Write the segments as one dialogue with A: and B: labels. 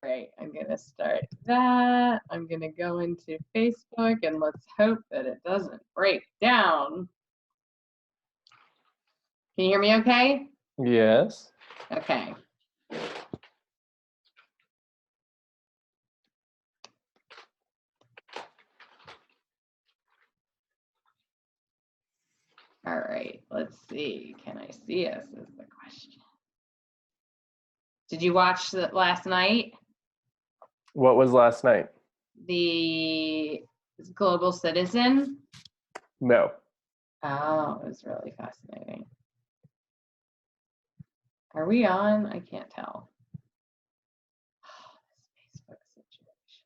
A: right, I'm going to start that. I'm going to go into Facebook and let's hope that it doesn't break down. Can you hear me okay?
B: Yes.
A: Okay. All right, let's see. Can I see us is the question. Did you watch it last night?
B: What was last night?
A: The Global Citizen?
B: No.
A: Oh, it was really fascinating. Are we on? I can't tell. Oh, this Facebook situation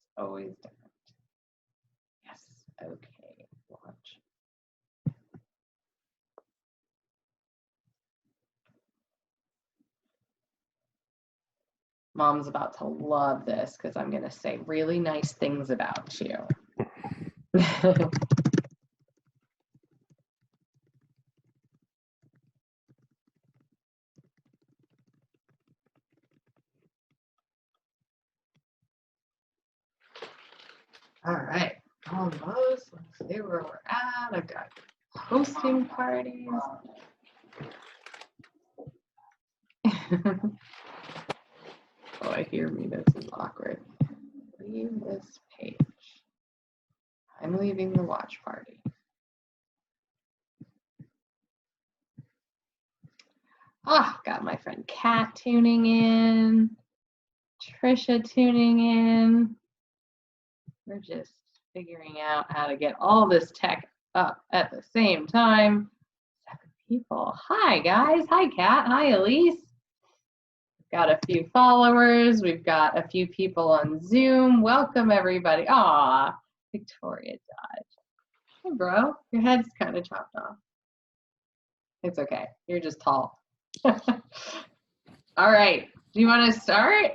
A: is always different. Yes, okay, watch. Mom's about to love this because I'm going to say really nice things about you. All right, almost. Let's see where we're at. I've got hosting parties. Oh, I hear me. This is awkward. Leave this page. I'm leaving the watch party. Ah, got my friend Kat tuning in. Trisha tuning in. We're just figuring out how to get all this tech up at the same time. 7 people. Hi, guys. Hi, Kat. Hi, Elise. Got a few followers. We've got a few people on Zoom. Welcome, everybody. Aw, Victoria Dodge. Hey, bro. Your head's kind of chopped off. It's okay. You're just tall. All right. Do you want to start?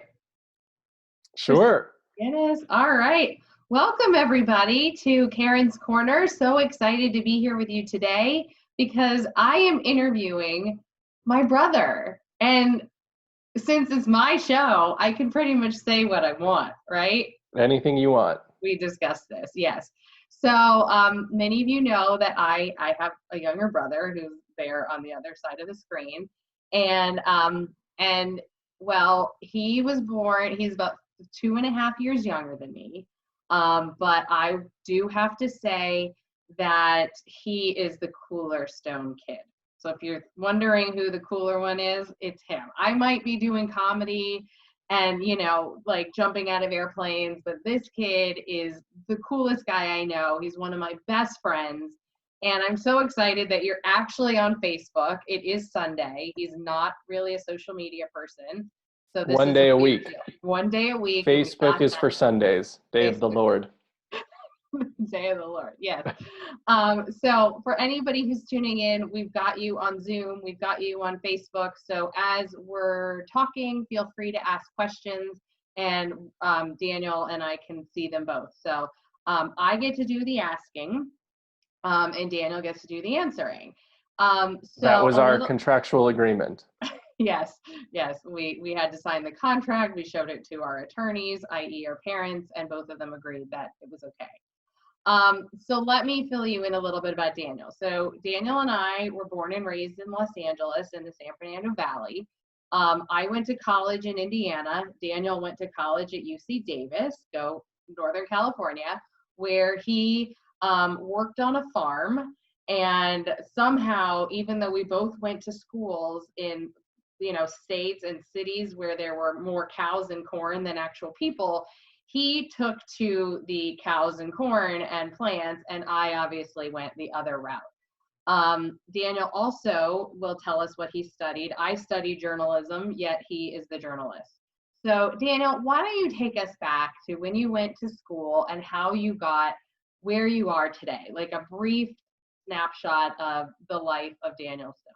B: Sure.
A: Yes. All right. Welcome, everybody, to Karen's Corner. So excited to be here with you today because I am interviewing my brother. And since it's my show, I can pretty much say what I want, right?
B: Anything you want.
A: We discussed this, yes. So many of you know that I have a younger brother who's there on the other side of the screen. And well, he was born, he's about 2.5 years younger than me. But I do have to say that he is the cooler Stone kid. So if you're wondering who the cooler one is, it's him. I might be doing comedy and, you know, like jumping out of airplanes, but this kid is the coolest guy I know. He's one of my best friends. And I'm so excited that you're actually on Facebook. It is Sunday. He's not really a social media person. So this
B: One
A: is
B: day a week.
A: Deal. 1 day a week.
B: Facebook is for Sundays, day of the Lord.
A: Day of the Lord, yes. So for anybody who's tuning in, we've got you on Zoom, we've got you on Facebook. So as we're talking, feel free to ask questions, and Daniel and I can see them both. So I get to do the asking, and Daniel gets to do the answering. So
B: that was our contractual agreement.
A: Yes, we had to sign the contract. We showed it to our attorneys, i.e. our parents, and both of them agreed that it was okay. So let me fill you in a little bit about Daniel. So Daniel and I were born and raised in Los Angeles in the San Fernando Valley. I went to college in Indiana. Daniel went to college at UC Davis, go Northern California, where he worked on a farm. And somehow, even though we both went to schools in, you know, states and cities where there were more cows and corn than actual people, he took to the cows and corn and plants, and I obviously went the other route. Daniel also will tell us what he studied. I studied journalism, yet he is the journalist. So Daniel, why don't you take us back to when you went to school and how you got where you are today, like a brief snapshot of the life of Daniel Stone.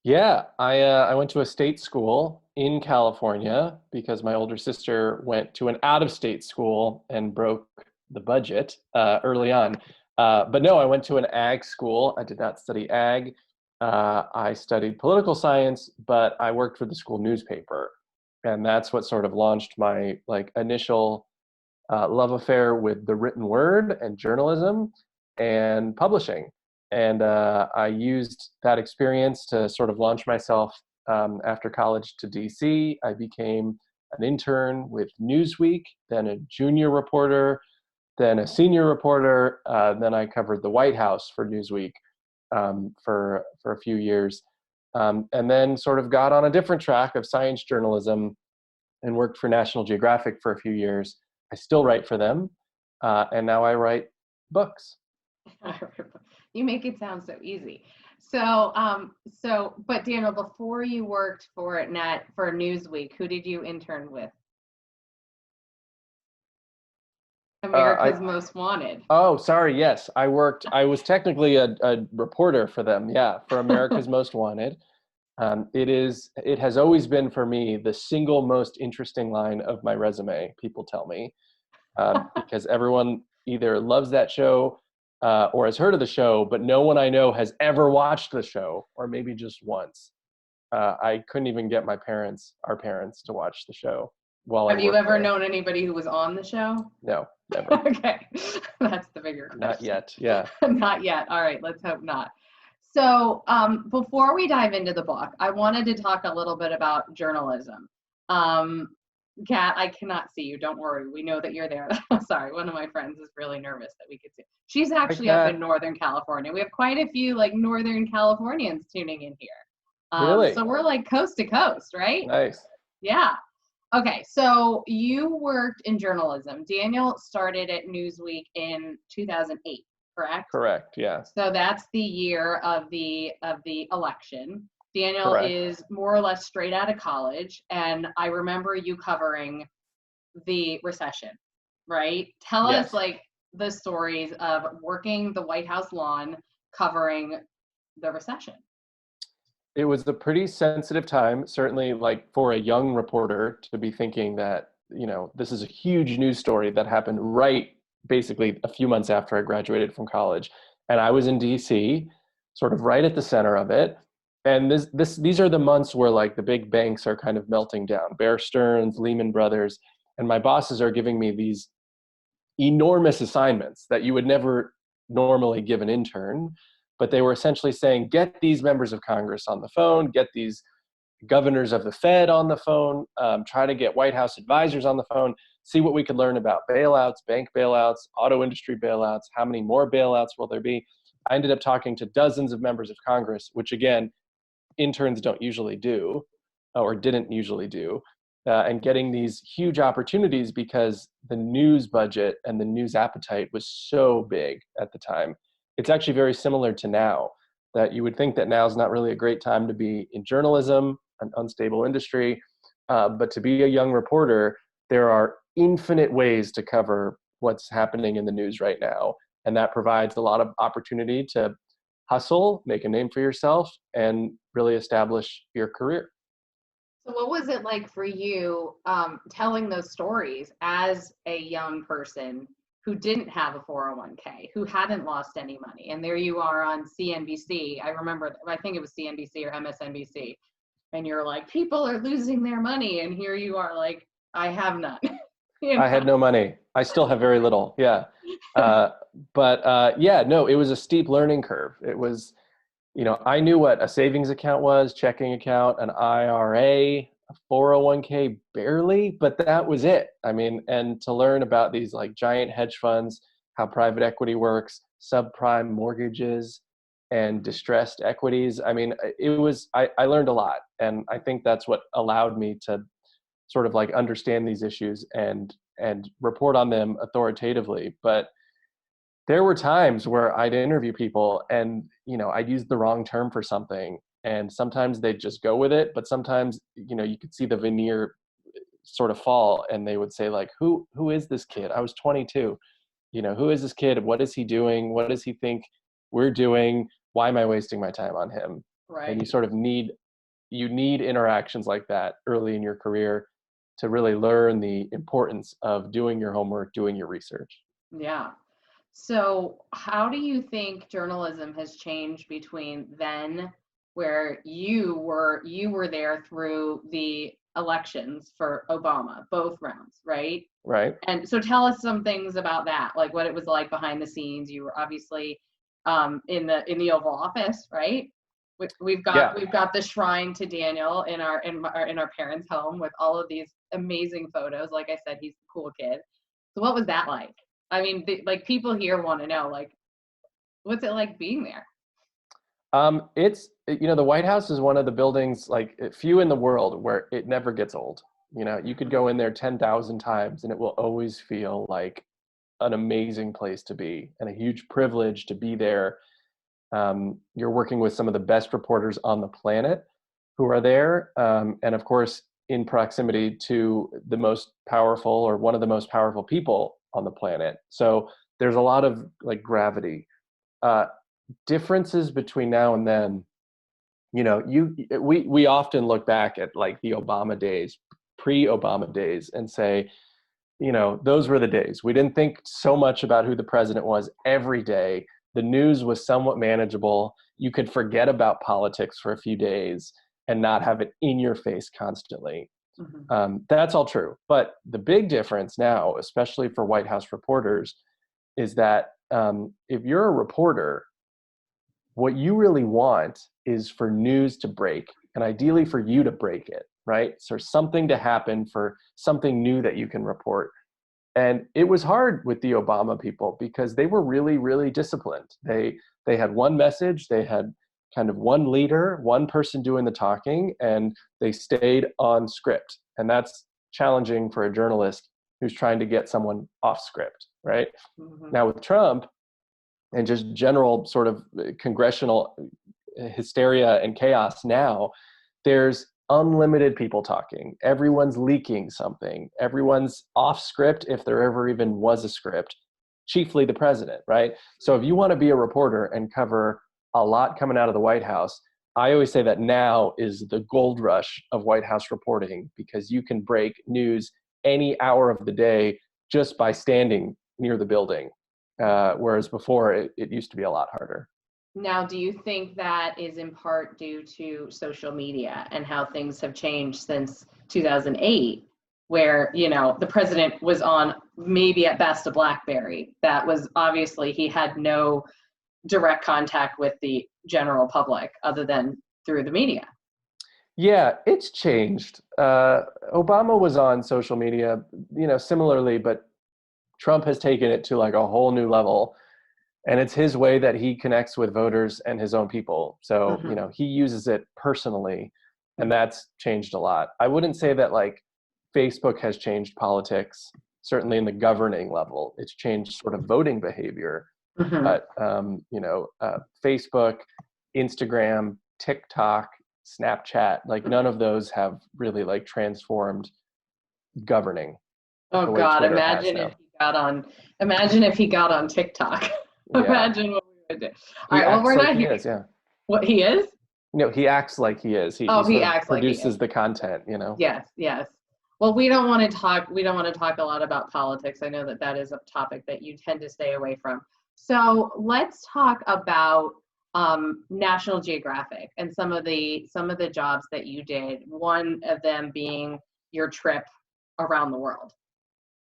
B: Yeah, I went to a state school in California because my older sister went to an out-of-state school and broke the budget early on. But no, I went to an ag school. I did not study ag. I studied political science, but I worked for the school newspaper. And that's what sort of launched my like initial love affair with the written word and journalism and publishing. And I used that experience to sort of launch myself after college to DC. I became an intern with Newsweek, then a junior reporter, then a senior reporter. Then I covered the White House for Newsweek for a few years, and then sort of got on a different track of science journalism and worked for National Geographic for a few years. I still write for them, and now I write books.
A: You make it sound so easy. But Daniel, before you worked for Newsweek, who did you intern with? America's Most Wanted.
B: Oh, sorry. Yes, I was technically a reporter for them. Yeah, for America's Most Wanted. It has always been for me the single most interesting line of my resume, people tell me, because everyone either loves that show or has heard of the show, but no one I know has ever watched the show, or maybe just once. I couldn't even get our parents to watch the show while
A: Have
B: I
A: you
B: worked
A: ever
B: there.
A: known anybody who was on the show?
B: No, never.
A: Okay, that's the bigger question.
B: Not yet, yeah.
A: Not yet. All right, let's hope not. So before we dive into the book, I wanted to talk a little bit about journalism. Kat, I cannot see you. Don't worry. We know that you're there. Sorry, one of my friends is really nervous that we could see. She's actually up in Northern California. We have quite a few like Northern Californians tuning in here.
B: Really?
A: So we're like coast to coast, right?
B: Nice.
A: Yeah. Okay, so you worked in journalism. Daniel started at Newsweek in 2008, correct?
B: Correct, yeah.
A: So that's the year of the election. Daniel
B: Correct.
A: is more or less straight out of college, and I remember you covering the recession, right? Tell
B: Yes.
A: us like the stories of working the White House lawn covering the recession.
B: It was a pretty sensitive time, certainly like for a young reporter to be thinking that, this is a huge news story that happened right basically a few months after I graduated from college. And I was in DC, sort of right at the center of it. And these are the months where like the big banks are kind of melting down, Bear Stearns, Lehman Brothers, and my bosses are giving me these enormous assignments that you would never normally give an intern, but they were essentially saying, get these members of Congress on the phone, get these governors of the Fed on the phone, try to get White House advisors on the phone, see what we could learn about bailouts, bank bailouts, auto industry bailouts, how many more bailouts will there be. I ended up talking to dozens of members of Congress, which again, interns don't usually do, or didn't usually do, and getting these huge opportunities because the news budget and the news appetite was so big at the time. It's actually very similar to now, that you would think that now is not really a great time to be in journalism, an unstable industry, but to be a young reporter, there are infinite ways to cover what's happening in the news right now. And that provides a lot of opportunity to hustle, make a name for yourself, and really establish your career.
A: So what was it like for you telling those stories as a young person who didn't have a 401k, who hadn't lost any money? And there you are on CNBC. I remember, I think it was CNBC or MSNBC. And you're like, people are losing their money. And here you are like, I have none.
B: I had no money. I still have very little. Yeah. No, it was a steep learning curve. It was, I knew what a savings account was, checking account, an IRA, a 401k, barely, but that was it. I mean, and to learn about these like giant hedge funds, how private equity works, subprime mortgages, and distressed equities. I mean, I learned a lot. And I think that's what allowed me to sort of like understand these issues and report on them authoritatively. But there were times where I'd interview people and, I'd use the wrong term for something. And sometimes they'd just go with it. But sometimes, you could see the veneer sort of fall and they would say like, who is this kid? I was 22. Who is this kid? What is he doing? What does he think we're doing? Why am I wasting my time on him?
A: Right.
B: And you sort of need interactions like that early in your career to really learn the importance of doing your homework, doing your research.
A: Yeah. So how do you think journalism has changed between then, where you were there through the elections for Obama, both rounds, right?
B: Right.
A: And so tell us some things about that, like what it was like behind the scenes. You were obviously in the Oval Office, right? We've
B: Yeah.
A: got the shrine to Daniel in our parents' home with all of these amazing photos. Like I said, he's a cool kid. So what was that like? I mean, like people here want to know, like, what's it like being there?
B: It's, the White House is one of the buildings, like few in the world, where it never gets old. You could go in there 10,000 times and it will always feel like an amazing place to be and a huge privilege to be there. You're working with some of the best reporters on the planet who are there. And of course, in proximity to the most powerful or one of the most powerful people on the planet. So there's a lot of like gravity. Differences between now and then, we often look back at like the Obama days, pre-Obama days, and say, those were the days. We didn't think so much about who the president was every day. The news was somewhat manageable. You could forget about politics for a few days and not have it in your face constantly. That's all true. But the big difference now, especially for White House reporters, is that if you're a reporter, what you really want is for news to break, and ideally for you to break it, right? So something to happen, for something new that you can report. And it was hard with the Obama people because they were really, really disciplined. They had one message, they had kind of one leader, one person doing the talking, and they stayed on script. And that's challenging for a journalist who's trying to get someone off script, right? Now with Trump and just general sort of congressional hysteria and chaos now, there's unlimited people talking. Everyone's leaking something. Everyone's off script, if there ever even was a script, chiefly the president, right? So if you want to be a reporter and cover a lot coming out of the White House, I always say that now is the gold rush of White House reporting, because you can break news any hour of the day just by standing near the building. Whereas before it used to be a lot harder.
A: Now, do you think that is in part due to social media and how things have changed since 2008, where, the president was on maybe at best a BlackBerry? That was obviously, he had no direct contact with the general public other than through the media.
B: Yeah, it's changed. Obama was on social media, similarly, but Trump has taken it to like a whole new level. And it's his way that he connects with voters and his own people. So, he uses it personally, and that's changed a lot. I wouldn't say that like Facebook has changed politics, certainly in the governing level. It's changed sort of voting behavior. But, Facebook, Instagram, TikTok, Snapchat, like none of those have really like transformed governing.
A: Oh God, imagine if he got on TikTok.
B: Yeah.
A: Imagine what we would do.
B: All right, well, we're not here. Yeah.
A: What, he is?
B: No, he acts like he is. He
A: acts
B: produces
A: like he is.
B: The content,
A: Yes. Well, we don't want to talk a lot about politics. I know that is a topic that you tend to stay away from. So let's talk about National Geographic and some of the jobs that you did. One of them being your trip around the world.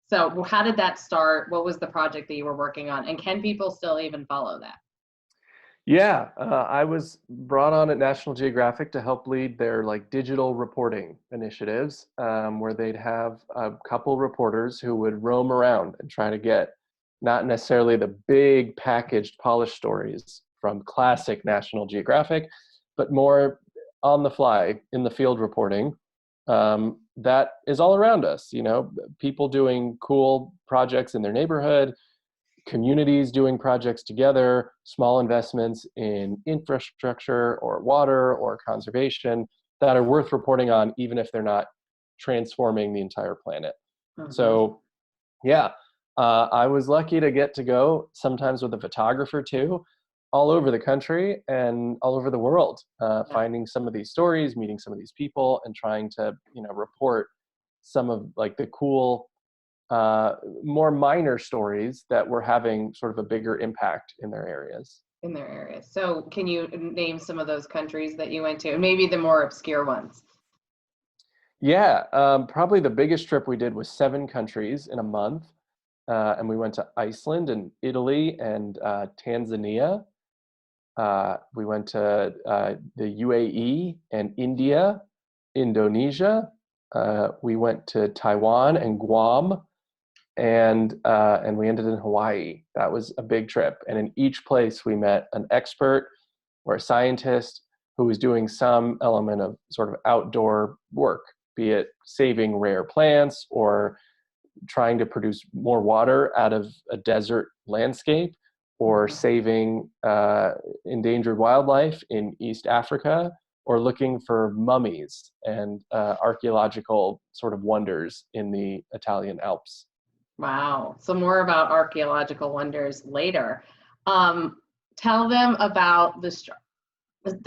A: So how did that start? What was the project that you were working on? And can people still even follow that?
B: Yeah, I was brought on at National Geographic to help lead their like digital reporting initiatives, where they'd have a couple reporters who would roam around and try to get not necessarily the big packaged polished stories from classic National Geographic, but more on the fly in the field reporting. That is all around us, people doing cool projects in their neighborhood, communities doing projects together, small investments in infrastructure or water or conservation that are worth reporting on, even if they're not transforming the entire planet. So, yeah, I was lucky to get to go sometimes with a photographer too, all over the country and all over the world, finding some of these stories, meeting some of these people, and trying to, report some of like the cool, more minor stories that were having sort of a bigger impact in their areas.
A: So can you name some of those countries that you went to, maybe the more obscure ones?
B: Yeah, probably the biggest trip we did was 7 countries in a month. And we went to Iceland and Italy and Tanzania. We went to the UAE and India, Indonesia. We went to Taiwan and Guam, and we ended in Hawaii. That was a big trip. And in each place, we met an expert or a scientist who was doing some element of sort of outdoor work, be it saving rare plants or trying to produce more water out of a desert landscape, or
A: Mhm.
B: saving endangered wildlife in East Africa, or looking for mummies and archaeological sort of wonders in the Italian Alps.
A: Wow. So more about archaeological wonders later. Um, Tell them about the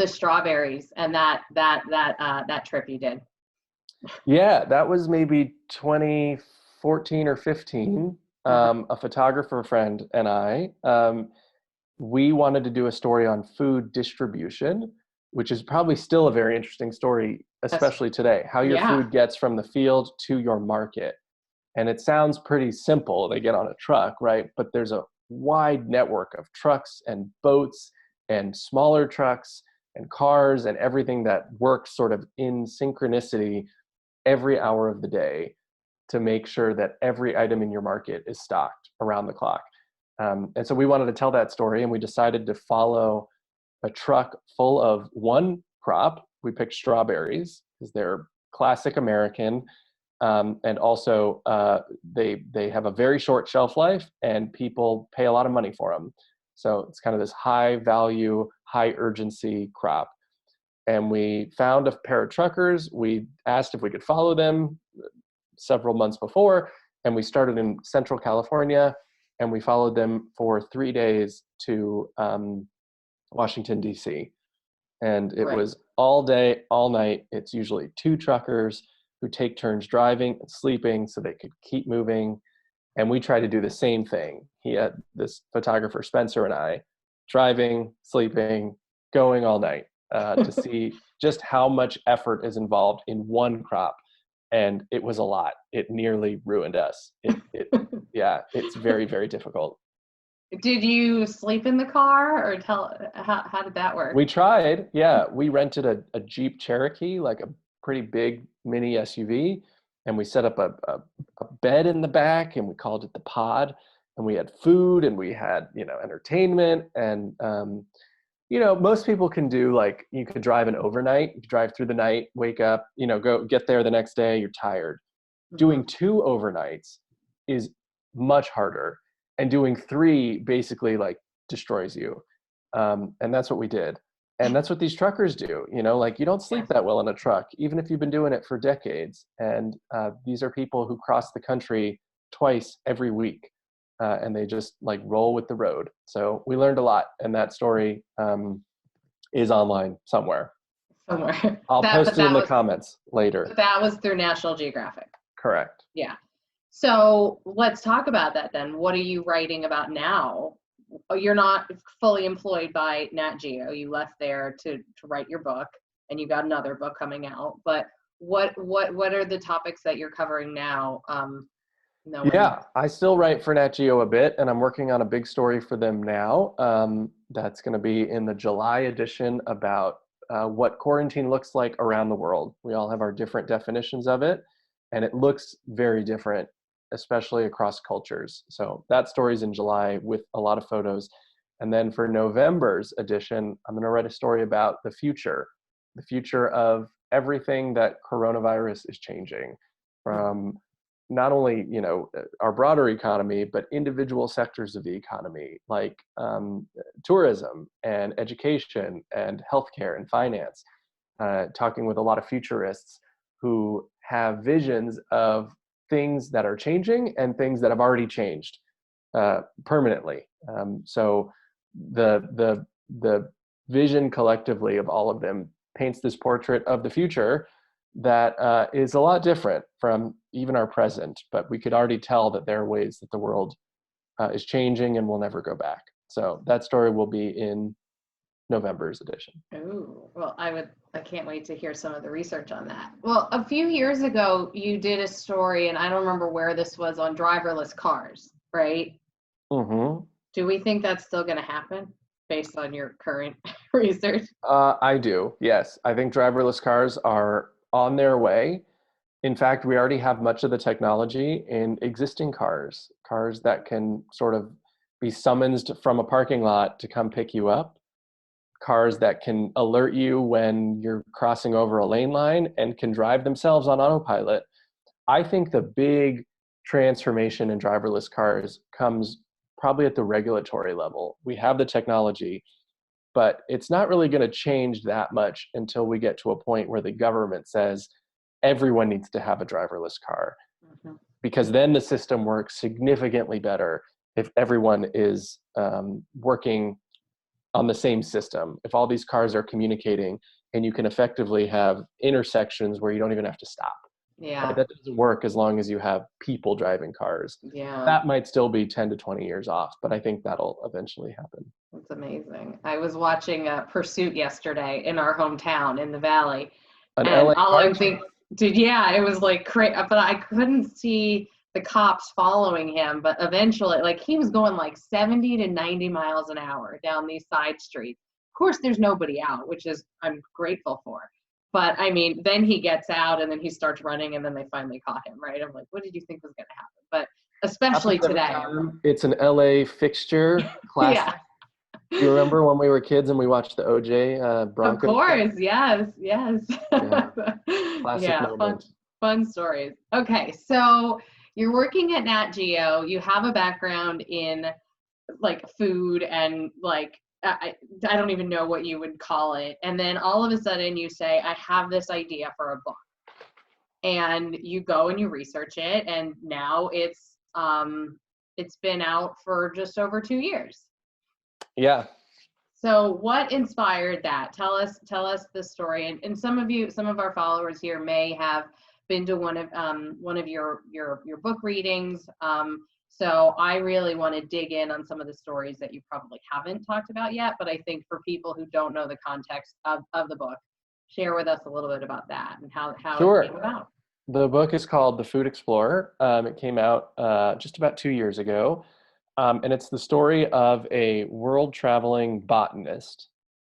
A: strawberries and that trip you did.
B: Yeah, that was maybe 2014 or 15.
A: Uh-huh.
B: A photographer friend and I, we wanted to do a story on food distribution, which is probably still a very interesting story,
A: That's
B: especially today, how your
A: yeah.
B: food gets from the field to your market. And it sounds pretty simple. They get on a truck, right? But there's a wide network of trucks and boats and smaller trucks and cars and everything that works sort of in synchronicity every hour of the day to make sure that every item in your market is stocked around the clock. And so we wanted to tell that story, and we decided to follow a truck full of one crop. We picked strawberries because they're classic American, and also they have a very short shelf life, and people pay a lot of money for them. So it's kind of this high value, high urgency crop. And we found a pair of truckers. We asked if we could follow them several months before, and we started in Central California, and we followed them for 3 days to Washington, D.C. And it
A: Right.
B: was all day, all night. It's usually two truckers who take turns driving and sleeping so they could keep moving. And we try to do the same thing. He had this photographer, Spencer, and I driving, sleeping, going all night to see just how much effort is involved in one crop. And it was a lot. It nearly ruined us. Yeah, it's very, very difficult.
A: Did you sleep in the car or how did that work?
B: We tried, yeah. We rented a Jeep Cherokee, like a pretty big mini SUV, and we set up a bed in the back, and we called it the pod. And we had food, and we had entertainment, and most people can do, like, you could drive an overnight, you could drive through the night, wake up, go get there the next day, you're tired.
A: Mhm.
B: Doing 2 overnights is much harder, and doing 3 basically like destroys you. And that's what we did. And that's what these truckers do. Like, you don't sleep
A: Yes.
B: that well in a truck, even if you've been doing it for decades. And these are people who cross the country twice every week, and they just like roll with the road. So we learned a lot, and that story is online somewhere.
A: Somewhere.
B: I'll
A: That
B: post
A: but
B: it in
A: that
B: the
A: was
B: comments later.
A: that was through National Geographic.
B: Correct.
A: Yeah. So let's talk about that then. What are you writing about now? Oh, you're not fully employed by Nat Geo. You left there to write your book, and you got another book coming out. But what are the topics that you're covering now? Knowing
B: Yeah, I still write for Nat Geo a bit, and I'm working on a big story for them now. That's going to be in the July edition about what quarantine looks like around the world. We all have our different definitions of it, and it looks very different, especially across cultures. So that story's in July with a lot of photos. And then for November's edition, I'm going to write a story about the future of everything that coronavirus is changing, from not only our broader economy, but individual sectors of the economy, like tourism and education and healthcare and finance. Talking with a lot of futurists who have visions of things that are changing and things that have already changed permanently. So the vision collectively of all of them paints this portrait of the future that is a lot different from even our present, but we could already tell that there are ways that the world is changing and will never go back. So that story will be in November's edition.
A: Oh, well, I can't wait to hear some of the research on that. Well, a few years ago, you did a story, and I don't remember where this was, on driverless cars, right?
B: Mm-hmm.
A: Do we think that's still going to happen based on your current research?
B: I do, yes. I think driverless cars are on their way. In fact, we already have much of the technology in existing cars, cars that can sort of be summoned from a parking lot to come pick you up, cars that can alert you when you're crossing over a lane line and can drive themselves on autopilot. I think the big transformation in driverless cars comes probably at the regulatory level. We have the technology, but it's not really going to change that much until we get to a point where the government says everyone needs to have a driverless car,
A: Mhm.
B: because then the system works significantly better if everyone is working on the same system, if all these cars are communicating and you can effectively have intersections where you don't even have to stop. Right?
A: Yeah,
B: That doesn't work as long as you have people driving cars.
A: yeah,
B: That might still be 10 to 20 years off, but I think that'll eventually happen.
A: that's amazing. I was watching Pursuit yesterday in our hometown in the Valley,
B: An
A: and
B: LA
A: all
B: car
A: I'm
B: chase.
A: thinking, dude, yeah, it was like crazy, but I couldn't see the cops following him. But eventually, like, he was going like 70 to 90 miles an hour down these side streets. Of course, there's nobody out, which is I'm grateful for. But I mean, then he gets out and then he starts running, and then they finally caught him, right? I'm like, what did you think was going to happen? But especially
B: Happens every
A: today, I'm like,
B: time. It's an LA fixture, classic.
A: yeah,
B: You remember when we were kids and we watched the OJ
A: of
B: Bronco case?
A: course, yes, yes.
B: Yeah, classic
A: Yeah,
B: moment.
A: fun stories. Okay, so you're working at Nat Geo. You have a background in like food and like I don't even know what you would call it. And then all of a sudden you say, I have this idea for a book. And you go and you research it, and now it's been out for just over 2 years.
B: Yeah.
A: So what inspired that? Tell us the story. And some of our followers here may have been to one of your book readings. So I really want to dig in on some of the stories that you probably haven't talked about yet. But I think for people who don't know the context of the book, share with us a little bit about that and how it
B: Sure.
A: came about.
B: The book is called The Food Explorer. It came out just about 2 years ago. And it's the story of a world traveling botanist,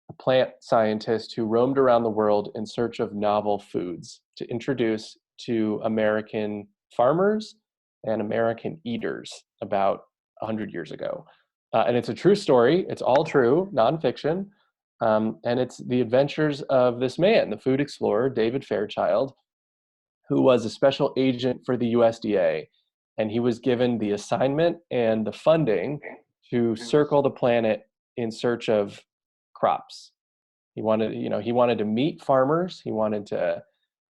B: a plant scientist who roamed around the world in search of novel foods to introduce to American farmers and American eaters about 100 years ago. And it's a true story. It's all true, nonfiction. And it's the adventures of this man, the food explorer, David Fairchild, who was a special agent for the USDA. And he was given the assignment and the funding to circle the planet in search of crops. He wanted to meet farmers, he wanted to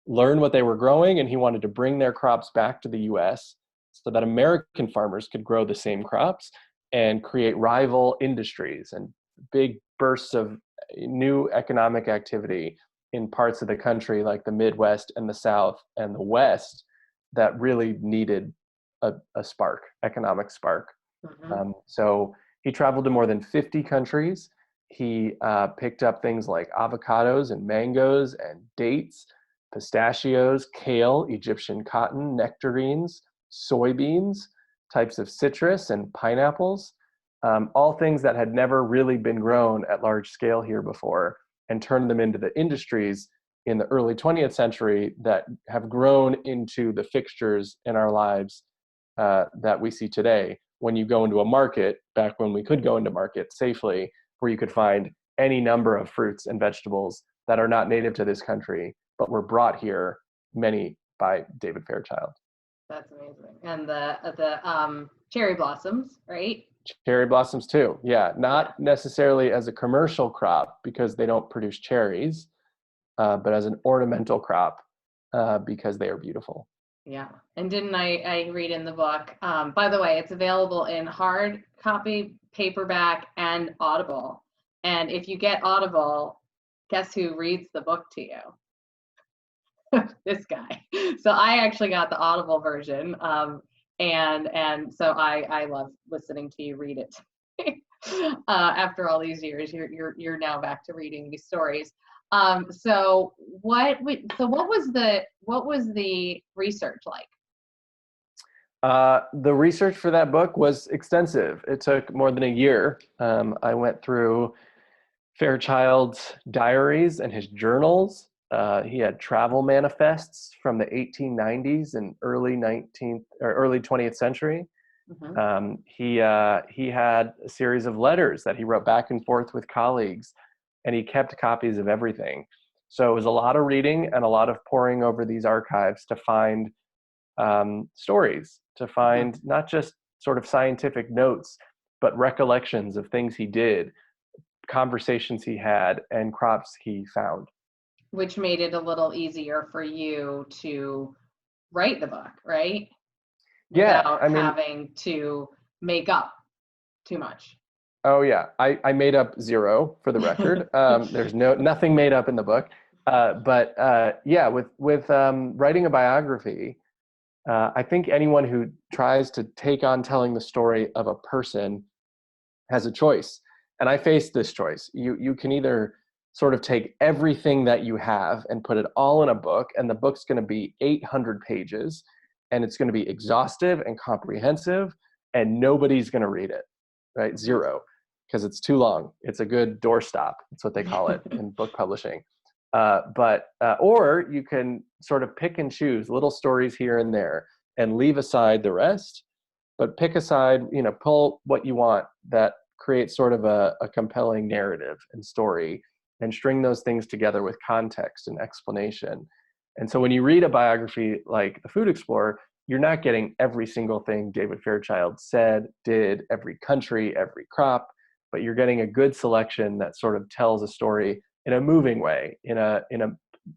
B: learn what they were growing, and he wanted to bring their crops back to the US so that American farmers could grow the same crops and create rival industries and big bursts of new economic activity in parts of the country like the Midwest and the South and the West that really needed a spark, economic spark.
A: Mhm.
B: So he traveled to more than 50 countries. He picked up things like avocados and mangoes and dates, pistachios, kale, Egyptian cotton, nectarines, soybeans, types of citrus, and pineapples, all things that had never really been grown at large scale here before, and turned them into the industries in the early 20th century that have grown into the fixtures in our lives that we see today. When you go into a market, back when we could go into market safely, where you could find any number of fruits and vegetables that are not native to this country, but were brought here, many by David Fairchild.
A: That's amazing. And the cherry blossoms, right?
B: Cherry blossoms too. Yeah,
A: Yeah.
B: not necessarily as a commercial crop because they don't produce cherries, but as an ornamental crop because they are beautiful.
A: Yeah. And didn't I read in the book, by the way, it's available in hard copy, paperback, and Audible. And if you get Audible, guess who reads the book to you? This guy. So I actually got the Audible version. And so I love listening to you read it. After all these years, you're now back to reading these stories. So what was the research like?
B: The research for that book was extensive. It took more than a year. I went through Fairchild's diaries and his journals. He had travel manifests from the 1890s and early 20th century.
A: Hmm.
B: He had a series of letters that he wrote back and forth with colleagues, and he kept copies of everything. So it was a lot of reading and a lot of poring over these archives to find stories, to
A: Hmm.
B: find not just sort of scientific notes, but recollections of things he did, conversations he had, and crops he found.
A: Which made it a little easier for you to write the book, right?
B: Yeah,
A: Without
B: I mean,
A: having to make up too much.
B: oh yeah, I made up zero for the record. There's nothing made up in the book. But yeah, with writing a biography, I think anyone who tries to take on telling the story of a person has a choice. And I faced this choice. You can either sort of take everything that you have and put it all in a book, and the book's going to be 800 pages, and it's going to be exhaustive and comprehensive, and nobody's going to read it, right?
A: Mhm.
B: Zero, because it's too long. It's a good doorstop. That's what they call it in book publishing. Or you can sort of pick and choose little stories here and there and leave aside the rest, but pick aside, pull what you want that creates sort of a compelling narrative and story, and string those things together with context and explanation. And so when you read a biography like The Food Explorer, you're not getting every single thing David Fairchild said, did, every country, every crop, but you're getting a good selection that sort of tells a story in a moving way, in a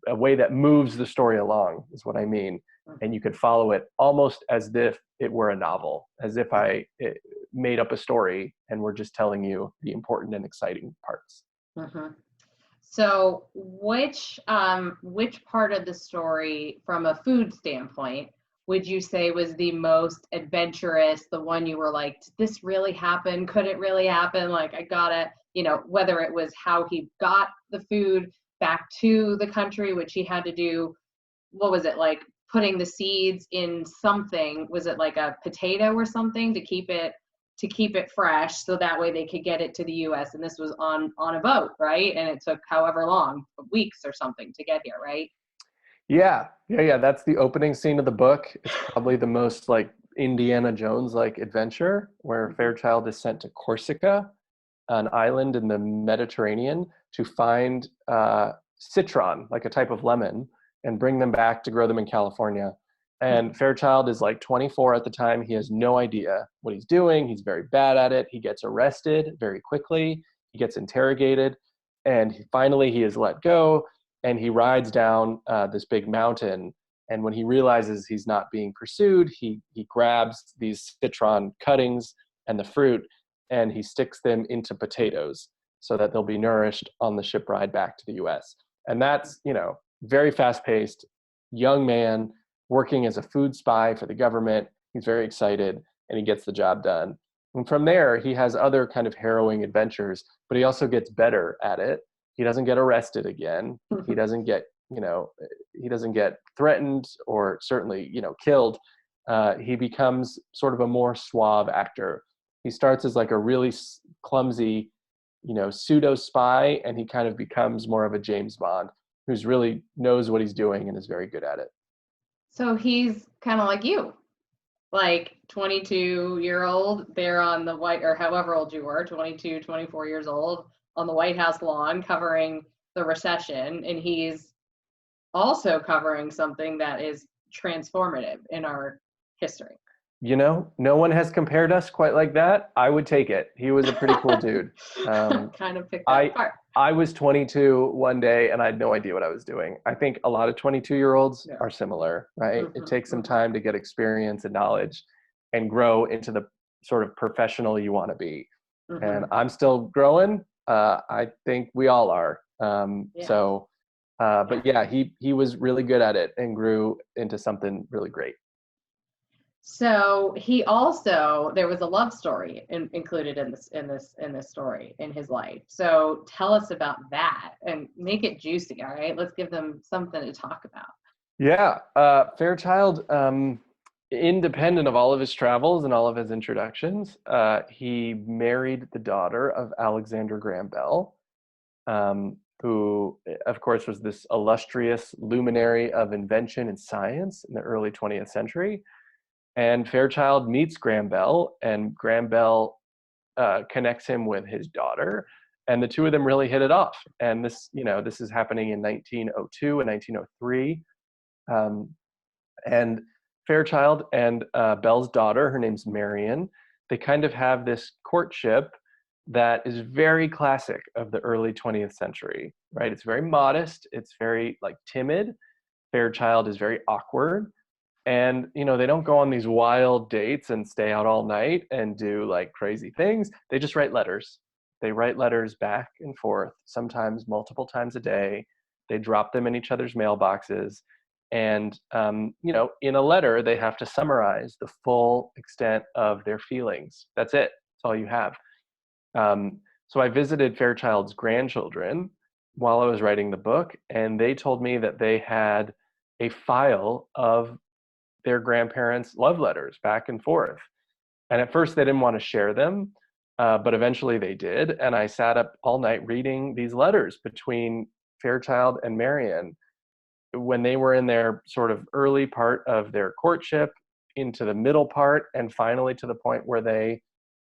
B: way that moves the story along, is what I mean. And you could follow it almost as if it were a novel, as if I made up a story and we're just telling you the important and exciting parts.
A: Mhm. So which part of the story from a food standpoint would you say was the most adventurous, the one you were like, did this really happen? Could it really happen? Like I gotta, whether it was how he got the food back to the country, which he had to do, what was it like putting the seeds in something? Was it like a potato or something to keep it fresh so that way they could get it to the US? And this was on a boat, right? And it took however long, weeks or something to get here, right?
B: Yeah. That's the opening scene of the book. It's probably the most like Indiana Jones like adventure, where
A: Hmm.
B: Fairchild is sent to Corsica, an island in the Mediterranean, to find citron, like a type of lemon, and bring them back to grow them in California. And Fairchild is like 24 at the time. He has no idea what he's doing. He's very bad at it. He gets arrested very quickly. He gets interrogated, and finally he is let go. And he rides down this big mountain. And when he realizes he's not being pursued, he grabs these citron cuttings and the fruit, and he sticks them into potatoes so that they'll be nourished on the ship ride back to the US. And that's, very fast paced, young man working as a food spy for the government. He's very excited and he gets the job done. And from there, he has other kind of harrowing adventures, but he also gets better at it. He doesn't get arrested again. He doesn't get, he doesn't get threatened or certainly, killed. He becomes sort of a more suave actor. He starts as like a really clumsy, pseudo spy, and he kind of becomes more of a James Bond who's really knows what he's doing and is very good at it.
A: So he's kind of like you, like 22-year-old there on the white, or however old you were, 22, 24 years old on the White House lawn covering the recession. And he's also covering something that is transformative in our history.
B: No one has compared us quite like that. I would take it. He was a pretty cool dude.
A: Kind of picked that
B: I
A: apart.
B: I was 22 one day and I had no idea what I was doing. I think a lot of 22-year-olds
A: Yeah.
B: are similar, right? It
A: Hmm.
B: takes some
A: Hmm.
B: time to get experience and knowledge and grow into the sort of professional you want to be. And
A: Hmm.
B: I'm still growing. I think we all are.
A: Yeah. Yeah.
B: But yeah, he was really good at it and grew into something really great.
A: So he also, there was a love story included in this story in his life. So tell us about that and make it juicy. All right, let's give them something to talk about.
B: Yeah, Fairchild, independent of all of his travels and all of his introductions, he married the daughter of Alexander Graham Bell, who, of course, was this illustrious luminary of invention and science in the early 20th century. And Fairchild meets Graham Bell, and Graham Bell connects him with his daughter, and the two of them really hit it off. And this is happening in 1902 and 1903. And Fairchild and Bell's daughter, her name's Marion, they kind of have this courtship that is very classic of the early 20th century, right? It's very modest, it's very like timid. Fairchild is very awkward. And they don't go on these wild dates and stay out all night and do like crazy things. They just write letters. They write letters back and forth, sometimes multiple times a day. They drop them in each other's mailboxes. And, in a letter, they have to summarize the full extent of their feelings. That's it. That's all you have. So I visited Fairchild's grandchildren while I was writing the book, and they told me that they had a file of their grandparents' love letters back and forth. And at first they didn't want to share them, but eventually they did. And I sat up all night reading these letters between Fairchild and Marion when they were in their sort of early part of their courtship, into the middle part, and finally to the point where they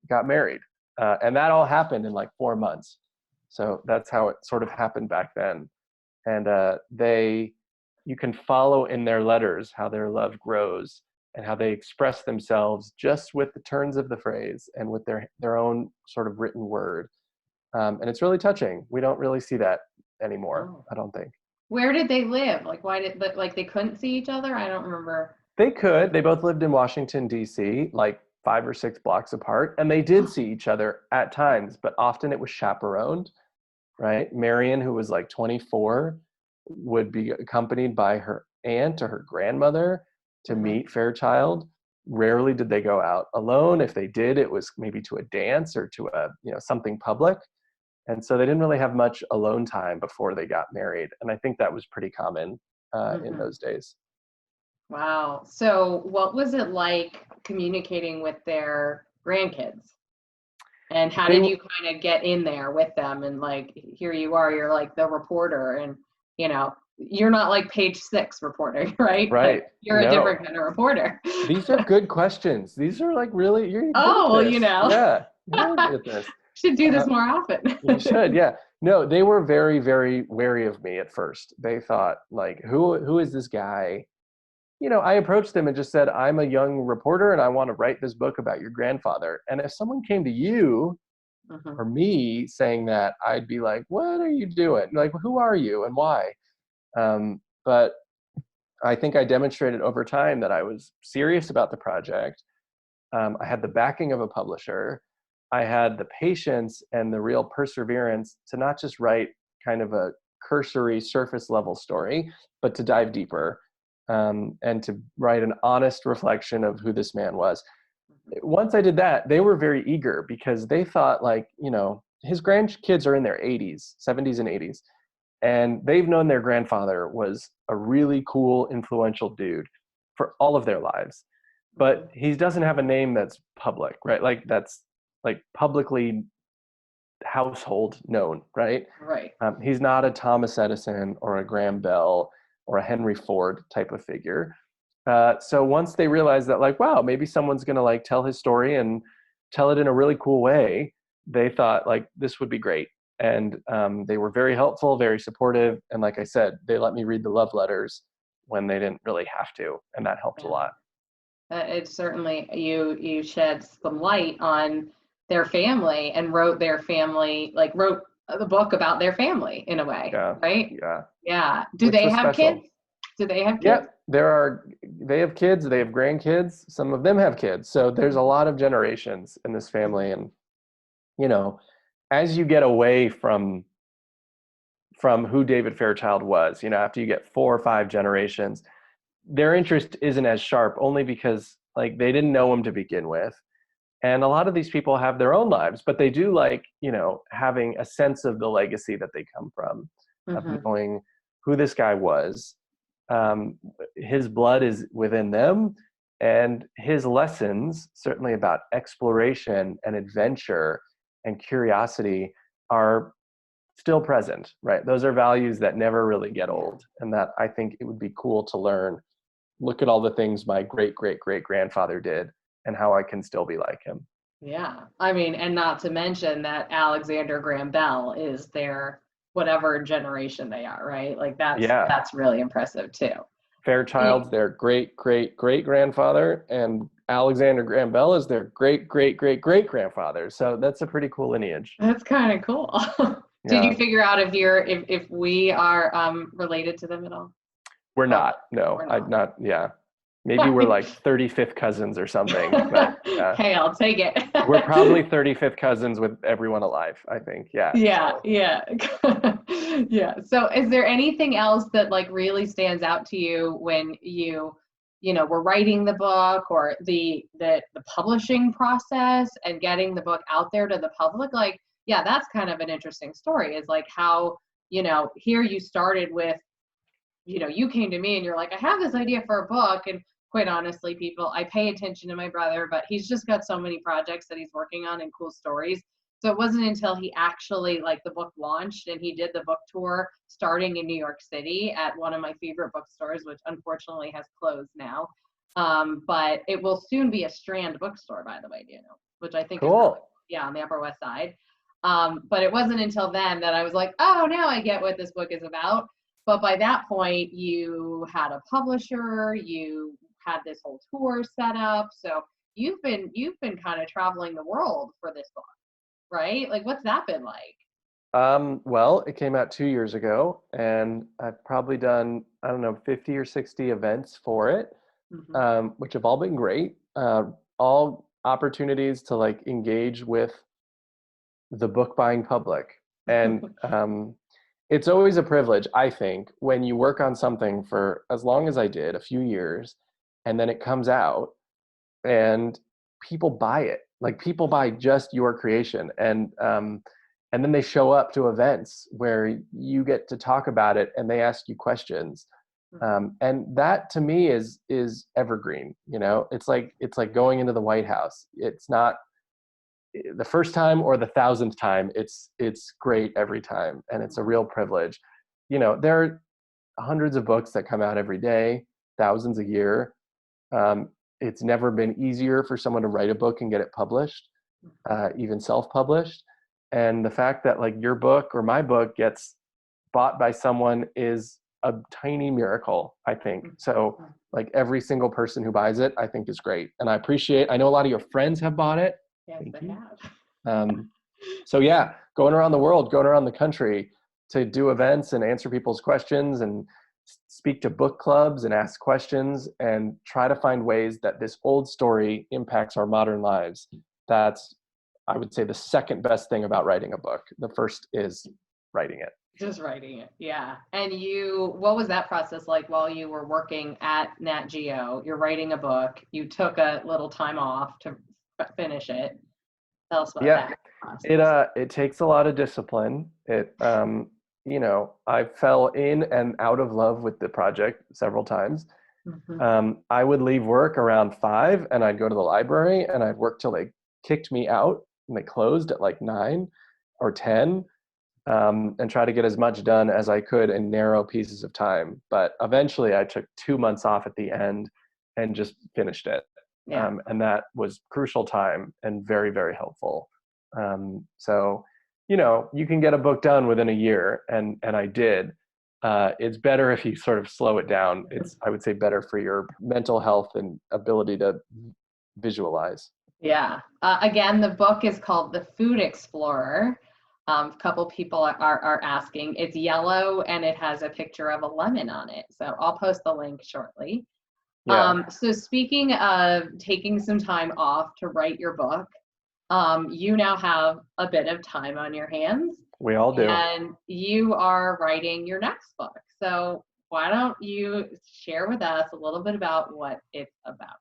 B: got married. And that all happened in like 4 months. So that's how it sort of happened back then. And you can follow in their letters how their love grows and how they express themselves just with the turns of the phrase and with their own sort of written word. And it's really touching. We don't really see that anymore,
A: Oh.
B: I don't think.
A: Where did they live? Like, why did like they couldn't see each other? I don't remember.
B: They could. They both lived in Washington, D.C., like 5 or 6 blocks apart. And they did see each other at times, but often it was chaperoned, right? Marion, who was like 24, would be accompanied by her aunt or her grandmother to meet Fairchild. Rarely did they go out alone. If they did, it was maybe to a dance or to a something public. And so they didn't really have much alone time before they got married. And I think that was pretty common in those days.
A: Wow. So what was it like communicating with their grandkids? And how did you kind of get in there with them? And like, here you are, you're like the reporter, and you're not like Page 6 reporter, right?
B: Right.
A: Like, you're a different kind of reporter.
B: These are good questions. These are like really, you're good at this.
A: Yeah.
B: You're good at this.
A: Should do this more often.
B: You should, yeah. No, they were very, very wary of me at first. They thought, like, who is this guy? I approached them and just said, I'm a young reporter and I want to write this book about your grandfather. And if someone came to you or me saying that, I'd be like, what are you doing? Like, who are you and why? But I think I demonstrated over time that I was serious about the project. I had the backing of a publisher. I had the patience and the real perseverance to not just write kind of a cursory surface level story, but to dive deeper and to write an honest reflection of who this man was. Once I did that, they were very eager because they thought like, his grandkids are in their 80s, 70s and 80s. And they've known their grandfather was a really cool, influential dude for all of their lives. But he doesn't have a name that's public, right? Like that's like publicly household known, right?
A: Right.
B: He's not a Thomas Edison or a Graham Bell or a Henry Ford type of figure. So once they realized that like, wow, maybe someone's going to like tell his story and tell it in a really cool way, they thought like this would be great. And they were very helpful, very supportive. And like I said, they let me read the love letters when they didn't really have to. And that helped a lot.
A: It certainly, you shed some light on their family and wrote the book about their family in a way, right? Yeah. Do they have kids? Do they have kids?
B: Yeah, they have kids, they have grandkids. Some of them have kids. So there's a lot of generations in this family. And, as you get away from who David Fairchild was, after you get 4 or 5 generations, their interest isn't as sharp, only because Like they didn't know him to begin with. And a lot of these people have their own lives, but they do like, having a sense of the legacy that they come from, of
A: Hmm.
B: knowing who this guy was. Um, his blood is within them, and his lessons, certainly about exploration and adventure and curiosity, are still present, right? Those are values that never really get
A: Yeah.
B: old, and that I think it would be cool to learn. Look at all the things my great great great grandfather did and how I can still be like him.
A: Yeah. I mean, and not to mention that Alexander Graham Bell is their whatever generation they are, right? Like
B: Yeah.
A: that's really impressive too.
B: Fairchild's their great great great grandfather, and Alexander Graham Bell is their great great great great grandfather. So that's a pretty cool lineage.
A: That's kind of cool. Did you
B: Yeah.
A: figure out if we are related to them at all?
B: We're
A: Probably.
B: not. No,
A: We're
B: I'd
A: not.
B: not. Yeah. Maybe we're like 35th cousins or something, but
A: Hey, I'll take it.
B: we're probably 35th cousins with everyone alive, I think. Yeah.
A: Yeah,
B: So.
A: yeah. Yeah. So is there anything else that like really stands out to you when were writing the book, or the publishing process and getting the book out there to the public? Like, yeah, that's kind of an interesting story, is like how, here you started with, you came to me and you're like, I have this idea for a book. And quite honestly, people, I pay attention to my brother, but he's just got so many projects that he's working on and cool stories. So it wasn't until he actually, like, the book launched and he did the book tour starting in New York City at one of my favorite bookstores, which unfortunately has closed now. But it will soon be a Strand bookstore, by the way, which I think is really,
B: Cool.
A: yeah, on the Upper West Side. But it wasn't until then that I was like, oh, now I get what this book is about. But by that point, you had a publisher, you had this whole tour set up. So you've been kind of traveling the world for this book, right? Like, what's that been like?
B: Well, it came out 2 years ago, and I've probably done, I don't know, 50 or 60 events for it,
A: Hmm.
B: which have all been great. All opportunities to like engage with the book buying public. And it's always a privilege, I think, when you work on something for as long as I did, a few years, and then it comes out and people buy it. Like people buy just your creation, and then they show up to events where you get to talk about it and they ask you questions. And that to me is evergreen. It's like going into the White House. It's not the first time or the thousandth time. It's great every time, and it's a real privilege. There are hundreds of books that come out every day, thousands a year. It's never been easier for someone to write a book and get it published, even self-published. And the fact that like your book or my book gets bought by someone is a tiny miracle, I think. So like every single person who buys it, I think is great. And I know a lot of your friends have bought it.
A: Yes,
B: Thank
A: I
B: you.
A: have.
B: So yeah, going around the world, going around the country to do events and answer people's questions and speak to book clubs and ask questions and try to find ways that this old story impacts our modern lives. That's, I would say, the second best thing about writing a book. The first is writing it.
A: Just writing it. Yeah. And what was that process like while you were working at Nat Geo? You're writing a book. You took a little time off to finish it. Tell us about
B: Yeah,
A: that
B: it
A: process.
B: it takes a lot of discipline. I fell in and out of love with the project several times.
A: Hmm.
B: I would leave work around 5 and I'd go to the library and I'd work till they kicked me out and they closed at like 9 or 10, and try to get as much done as I could in narrow pieces of time. But eventually I took 2 months off at the end and just finished it.
A: Yeah.
B: And that was crucial time and very, very helpful. So, you can get a book done within a year, and I did. It's better if you sort of slow it down. It's, I would say, better for your mental health and ability to visualize.
A: Yeah. Again, the book is called The Food Explorer. A couple people are asking. It's yellow and it has a picture of a lemon on it. So I'll post the link shortly.
B: Yeah.
A: So speaking of taking some time off to write your book, you now have a bit of time on your hands
B: We all do.
A: and you are writing your next book. So why don't you share with us a little bit about what it's about?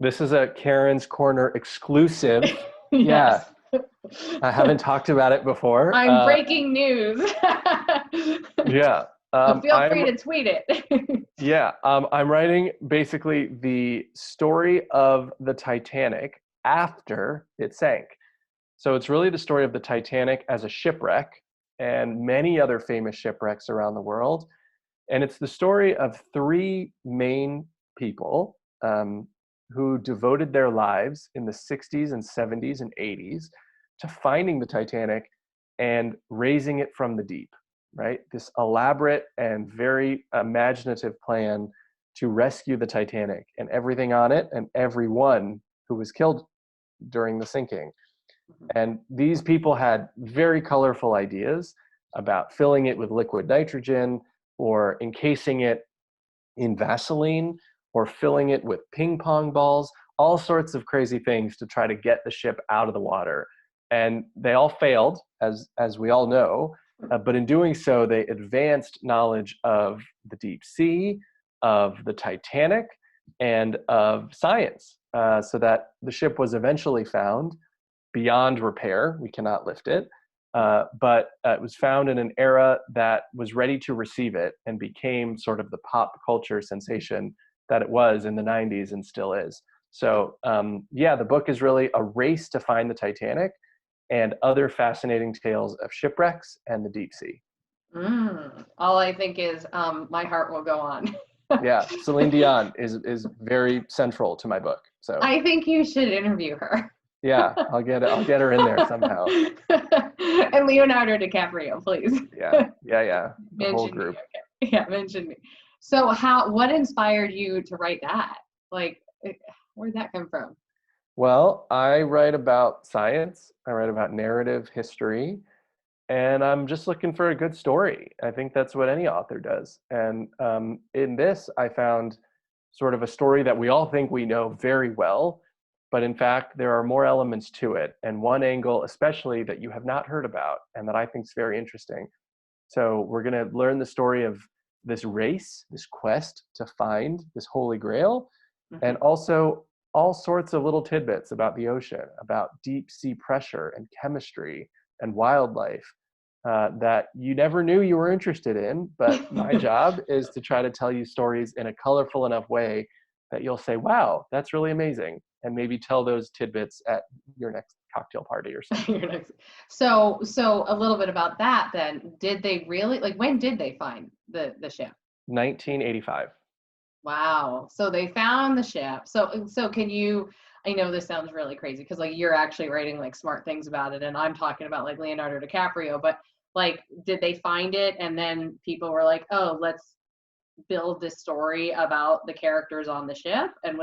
B: This is a Karen's Corner exclusive. Yeah,
A: Yes.
B: I haven't talked about it before.
A: I'm breaking news.
B: Yeah,
A: So feel free
B: I'm
A: to tweet it.
B: yeah, I'm writing basically the story of the Titanic after it sank. So it's really the story of the Titanic as a shipwreck and many other famous shipwrecks around the world. And it's the story of three main people who devoted their lives in the 60s and 70s and 80s to finding the Titanic and raising it from the deep, right? This elaborate and very imaginative plan to rescue the Titanic and everything on it and everyone who was killed during the sinking. And these people had very colorful ideas about filling it with liquid nitrogen or encasing it in Vaseline or filling it with ping pong balls, all sorts of crazy things to try to get the ship out of the water. And they all failed, as we all know. But in doing so, they advanced knowledge of the deep sea, of the Titanic, and of science, so that the ship was eventually found beyond repair. We cannot lift it. But it was found in an era that was ready to receive it and became sort of the pop culture sensation that it was in the 90s and still is. So, yeah, the book is really a race to find the Titanic and other fascinating tales of shipwrecks and the deep sea.
A: All I think is my heart will go on.
B: Yeah, Celine Dion is very central to my book. So
A: I think you should interview her.
B: yeah, I'll get her in there somehow.
A: And Leonardo DiCaprio, please.
B: Yeah. The whole
A: Mention me.
B: group.
A: Okay. Yeah, mention me. So what inspired you to write that? Like, where'd that come from?
B: Well, I write about science, I write about narrative history, and I'm just looking for a good story. I think that's what any author does. And in this, I found sort of a story that we all think we know very well, but in fact, there are more elements to it. And one angle, especially that you have not heard about, and that I think is very interesting. So we're going to learn the story of this race, this quest to find this holy grail, and also all sorts of little tidbits about the ocean, about deep sea pressure and chemistry and wildlife that you never knew you were interested in. But my job is to try to tell you stories in a colorful enough way that you'll say, wow, that's really amazing. And maybe tell those tidbits at your next cocktail party or something.
A: So a little bit about that then. Did they really, like, when did they find the ship?
B: 1985.
A: Wow. So they found the ship. So can you, I know this sounds really crazy because like you're actually writing like smart things about it and I'm talking about like Leonardo DiCaprio, but like did they find it and then people were like, "Oh, let's build this story about the characters on the ship?" And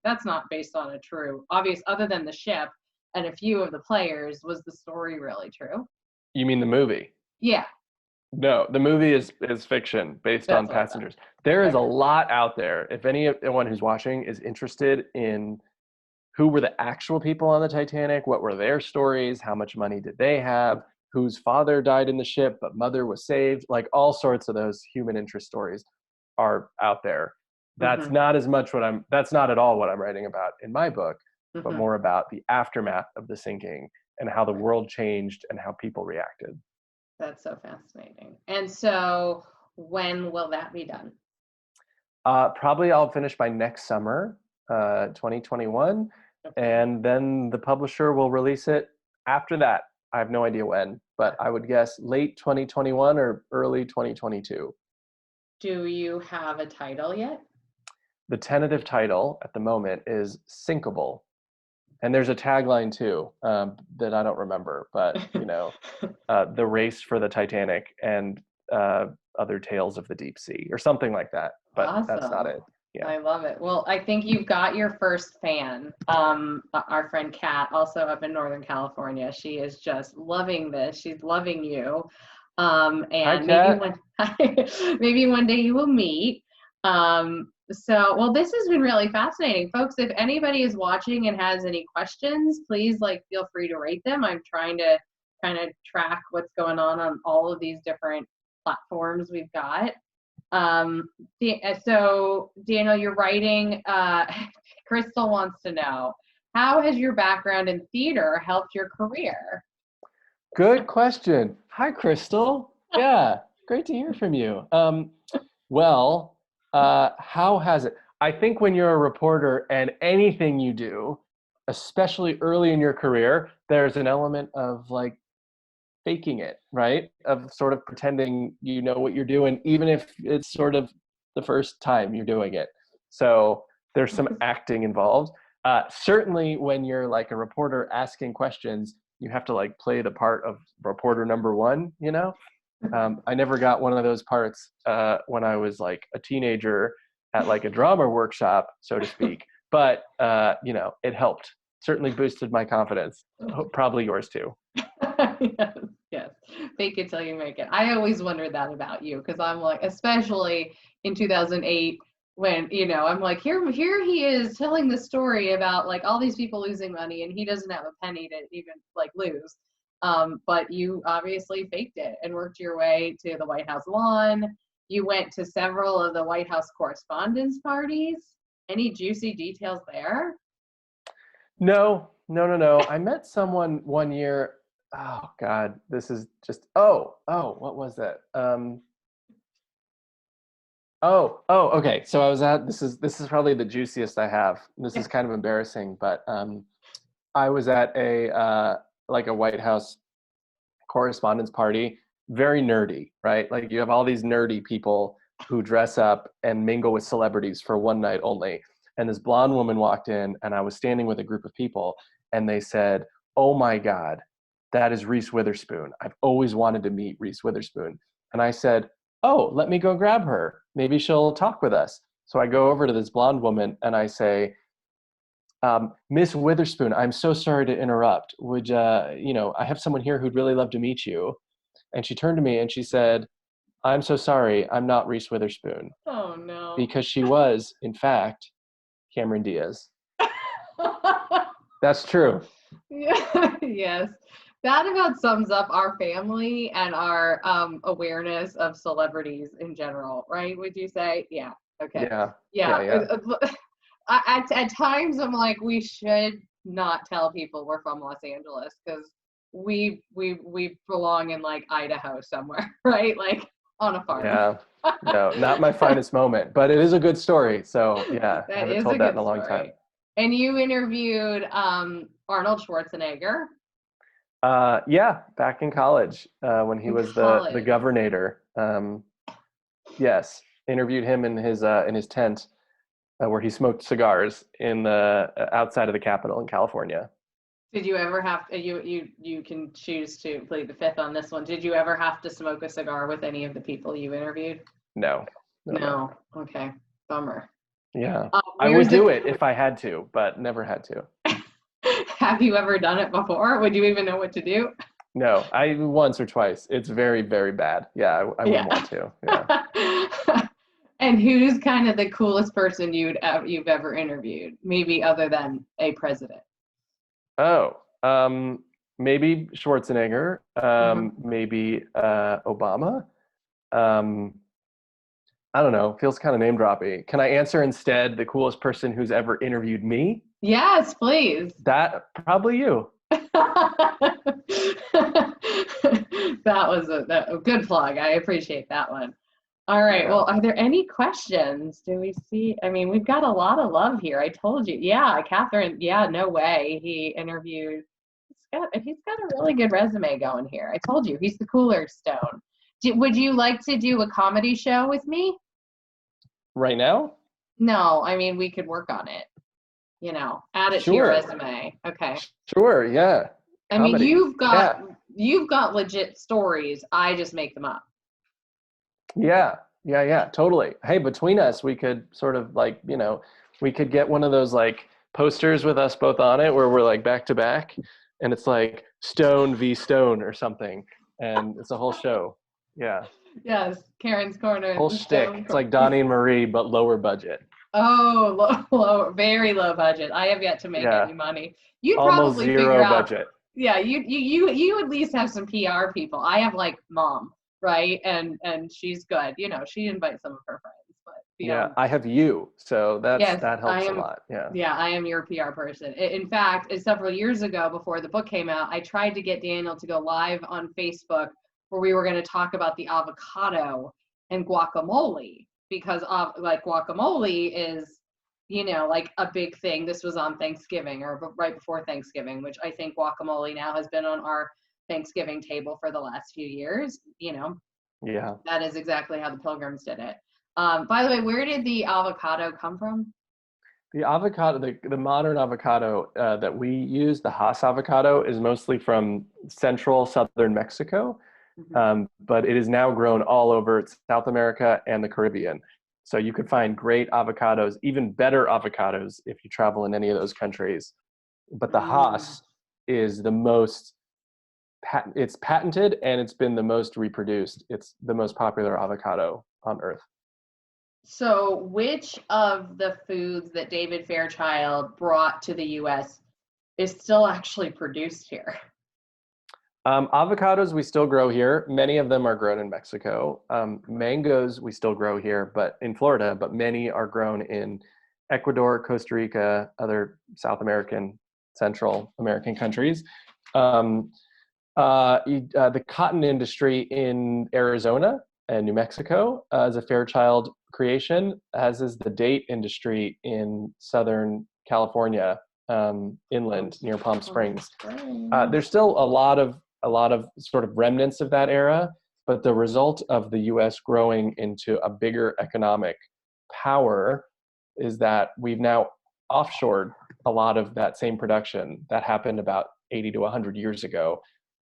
A: that's not based on a true, obvious, other than the ship and a few of the players, was the story really true?
B: You mean the movie?
A: Yeah,
B: No, the movie is fiction based on
A: that's what I thought.
B: passengers. There is a
A: Okay.
B: lot out there. If anyone who's watching is interested in who were the actual people on the Titanic, what were their stories, how much money did they have, whose father died in the ship but mother was saved, like all sorts of those human interest stories are out there. That's
A: Hmm.
B: not as much that's not at all what I'm writing about in my book, but
A: Hmm.
B: more about the aftermath of the sinking and how the world changed and how people reacted.
A: That's so fascinating. And so when will that be done?
B: Probably I'll finish by next summer, 2021,
A: Okay.
B: and then the publisher will release it after that. I have no idea when, but I would guess late 2021 or early 2022.
A: Do you have a title yet?
B: The tentative title at the moment is Sinkable, and there's a tagline too that I don't remember, but the race for the Titanic and uh, other tales of the deep sea or something like that. But that's not
A: Awesome.
B: it. Yeah.
A: I love it. Well, I think you've got your first fan. Our friend Kat, also up in Northern California, she is just loving this. She's loving you.
B: Hi,
A: And maybe
B: Kat.
A: one maybe one day you will meet. Well, this has been really fascinating, folks. If anybody is watching and has any questions, please feel free to rate them. I'm trying to kind of track what's going on all of these different platforms we've got. So Daniel, you're writing Crystal wants to know, how has your background in theater helped your career?
B: Good question. Hi, Crystal. Yeah, great to hear from you. Well, how has it? I think when you're a reporter and anything you do, especially early in your career, there's an element of like faking it, right? Of sort of pretending you know what you're doing, even if it's sort of the first time you're doing it. So there's some acting involved. Certainly when you're like a reporter asking questions, you have to like play the part of reporter number one, you know? I never got one of those parts when I was like a teenager at like a drama workshop, so to speak. But, you know, it helped. Certainly boosted my confidence. Probably yours too.
A: Yes, yes. Fake it till you make it. I always wondered that about you because I'm like, especially in 2008, when I'm like, here he is telling the story about like all these people losing money and he doesn't have a penny to even like lose. But you obviously faked it and worked your way to the White House lawn. You went to several of the White House correspondence parties. Any juicy details there?
B: No. I met someone one year. Oh God, this is just, what was that? Okay. So I was at, this is probably the juiciest I have. This is kind of embarrassing, but I was at like a White House correspondence party, very nerdy, right? Like you have all these nerdy people who dress up and mingle with celebrities for one night only. And this blonde woman walked in, and I was standing with a group of people, and they said, "Oh my God, that is Reese Witherspoon. I've always wanted to meet Reese Witherspoon." And I said, "Oh, let me go grab her. Maybe she'll talk with us." So I go over to this blonde woman and I say, "Miss Witherspoon, I'm so sorry to interrupt. Would, I have someone here who'd really love to meet you." And she turned to me and she said, "I'm so sorry, I'm not Reese Witherspoon."
A: Oh no.
B: Because she was, in fact, Cameron Diaz. That's true.
A: Yeah, yes. That about sums up our family and our awareness of celebrities in general, right? Would you say? Yeah. Okay.
B: Yeah.
A: Yeah.
B: Yeah.
A: At times, I'm like, we should not tell people we're from Los Angeles because we belong in like Idaho somewhere, right? Like on a farm.
B: Yeah. No, not my finest moment, but it is a good story. So yeah, I
A: That
B: haven't
A: is a
B: told that
A: good
B: in a long time.
A: story. And you interviewed Arnold Schwarzenegger
B: Yeah, back in college when he
A: in
B: was the
A: college.
B: governor. Yes, interviewed him in his tent where he smoked cigars in the outside of the Capitol in California.
A: Did you ever have to, you can choose to plead the fifth on this one. Did you ever have to smoke a cigar with any of the people you interviewed?
B: No.
A: No. Okay. Bummer.
B: Yeah, I would
A: Where's
B: do
A: it?
B: it if I had to, but never had to.
A: Have you ever done it before? Would you even know what to do?
B: No, I once or twice. It's very, very bad. Yeah, I wouldn't
A: Yeah.
B: want to. Yeah.
A: And who's kind of the coolest person you've ever interviewed? Maybe other than a president.
B: Oh, maybe Schwarzenegger.
A: Uh-huh.
B: Maybe Obama. Um, I don't know. Feels kind of name droppy. Can I answer instead the coolest person who's ever interviewed me?
A: Yes, please.
B: That probably you.
A: That was a good plug. I appreciate that one. All right.
B: Yeah.
A: Well, are there any questions? Do we see? I mean, we've got a lot of love here. I told you. Yeah, Catherine. Yeah, no way. He interviewed. He's got a really good resume going here. I told you, he's the cooler stone. Would you like to do a comedy show with me?
B: Right now?
A: No, I mean, we could work on it. Add it to your
B: Sure.
A: resume. Okay.
B: Sure. Yeah.
A: I mean,
B: Comedy. Yeah.
A: you've got legit stories. I just make them up.
B: Yeah. Yeah. Totally. Hey, between us, we could sort of like, we could get one of those like posters with us both on it where we're like back to back and it's like Stone v. Stone or something. And it's a whole show. Yeah.
A: Yes, Karen's Corner.
B: Whole shtick. It's like Donnie and Marie, but lower budget.
A: Oh, low, very low budget. I have yet to make
B: Yeah.
A: any money. You'd
B: Almost
A: probably figure
B: zero
A: out.
B: budget.
A: Yeah, you at least have some PR people. I have like mom, right? And she's good. She invites some of her friends, but
B: Yeah, I have you, so
A: Yes,
B: that
A: I
B: helps a
A: am.
B: lot. Yeah.
A: Yeah, I am your PR person. In fact, several years ago, before the book came out, I tried to get Daniel to go live on Facebook where we were going to talk about the avocado and guacamole because like guacamole is, like a big thing. This was on Thanksgiving or right before Thanksgiving, which I think guacamole now has been on our Thanksgiving table for the last few years.
B: Yeah.
A: That is exactly how the Pilgrims did it. By the way, where did the avocado come from?
B: The avocado, the modern avocado that we use, the Hass avocado, is mostly from central southern Mexico,
A: Mhm.
B: but it is now grown all over South America and the Caribbean. So you could find great avocados, even better avocados, if you travel in any of those countries. But the
A: Mm.
B: Hass is the most, it's patented and it's been the most reproduced. It's the most popular avocado on earth.
A: So, which of the foods that David Fairchild brought to the US is still actually produced here?
B: Avocados we still grow here. Many of them are grown in Mexico. Mangoes we still grow here, but in Florida, but many are grown in Ecuador, Costa Rica, other South American, Central American countries. The cotton industry in Arizona and New Mexico is a Fairchild creation, as is the date industry in Southern California, inland near Palm Springs. There's still a lot of sort of remnants of that era, but the result of the U.S. growing into a bigger economic power is that we've now offshored a lot of that same production that happened about 80 to 100 years ago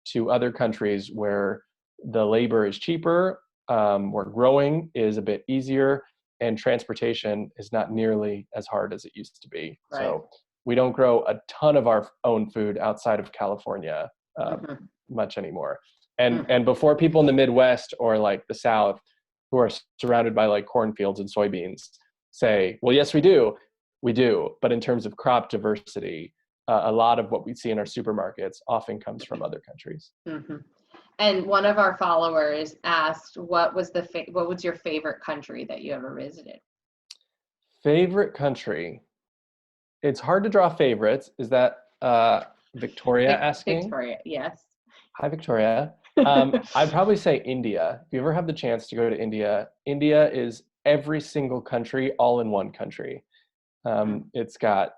B: to other countries where the labor is cheaper, where growing is a bit easier, and transportation is not nearly as hard as it used to be.
A: Right.
B: So we don't grow a ton of our own food outside of California much anymore. And before people in the Midwest or like the South who are surrounded by like cornfields and soybeans say, well, yes, we do. But in terms of crop diversity, a lot of what we see in our supermarkets often comes from other countries.
A: Mm-hmm. And one of our followers asked, what was your favorite country that you ever visited?
B: Favorite country? It's hard to draw favorites. Is that Victoria asking?
A: Victoria, yes.
B: Hi, Victoria. I'd probably say India. If you ever have the chance to go to India, India is every single country all in one country. It's got